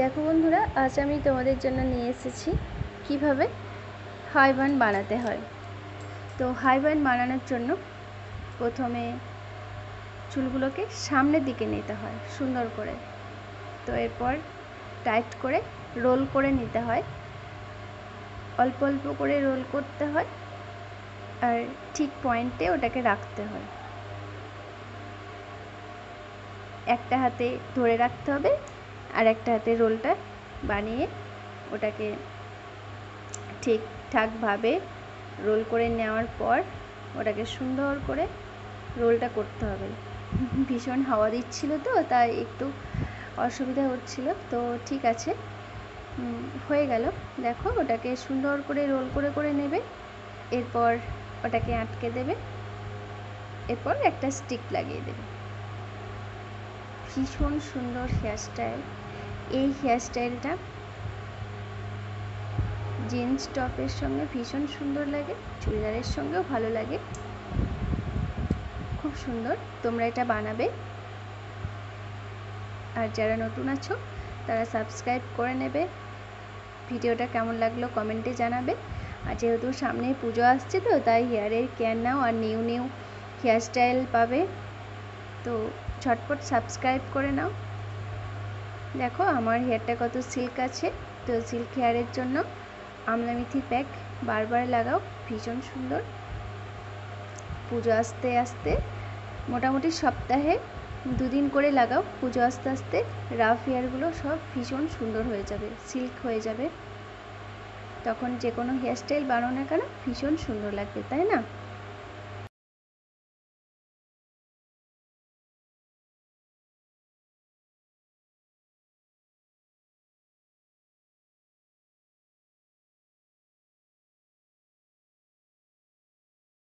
দেখো বন্ধুরা, আজ আমি তোমাদের জন্য নিয়ে এসেছি কিভাবে হাই বান বানাতে হয়। তো হাই বান বানানোর জন্য প্রথমে চুলগুলোকে সামনের দিকে নিতে হয় সুন্দর করে। তো এরপর টাইট করে রোল করে নিতে হয়, অল্প অল্প করে রোল করতে হয় আর ঠিক পয়েন্টে ওটাকে রাখতে হয়। একটা হাতে ধরে রাখতে হবে আর একটা হাতে রোলটা বানিয়ে ওটাকে ঠিকঠাকভাবে রোল করে নেওয়ার পর ওটাকে সুন্দর করে রোলটা করতে হবে। ভীষণ হাওয়া দিচ্ছিল তো তাই একটু অসুবিধা হচ্ছিল, তো ঠিক আছে, হয়ে গেল। দেখো, ওটাকে সুন্দর করে রোল করে করে নেবে, এরপর ওটাকে আটকে দেবে, এরপর একটা স্টিক লাগিয়ে দেবে। ভীষণ সুন্দর হেয়ারস্টাইল। এই হেয়ারস্টাইলটা জিন্স টপের সঙ্গে ভীষণ সুন্দর লাগে, চুড়িদারের সঙ্গেও ভালো লাগে, খুব সুন্দর। তোমরা এটা বানাবে, আর যারা নতুন আছো তারা সাবস্ক্রাইব করে নেবে। ভিডিওটা কেমন লাগলো কমেন্টে জানাবে। আর যেহেতু সামনে পুজো আসছে তো তাই হেয়ারের কেয়ার নাও আর নিউ নিউ হেয়ারস্টাইল পাবে, তো ঝটপট সাবস্ক্রাইব করে নাও। দেখো আমার হেয়ারটা কত সিল্ক আছে, তো সিল্ক হেয়ারের জন্য আমলা মেথি প্যাক বারবার লাগাও, ভীষণ সুন্দর। পুজো আসতে আসতে মোটামুটি সপ্তাহে 2 দিন করে লাগাও, পুজো আসতে আসতে রাফ হেয়ারগুলো সব ভীষণ সুন্দর হয়ে যাবে, সিল্ক হয়ে যাবে। তখন যে কোনো হেয়ারস্টাইল বানাও না কেন ভীষণ সুন্দর লাগবে, তাই না?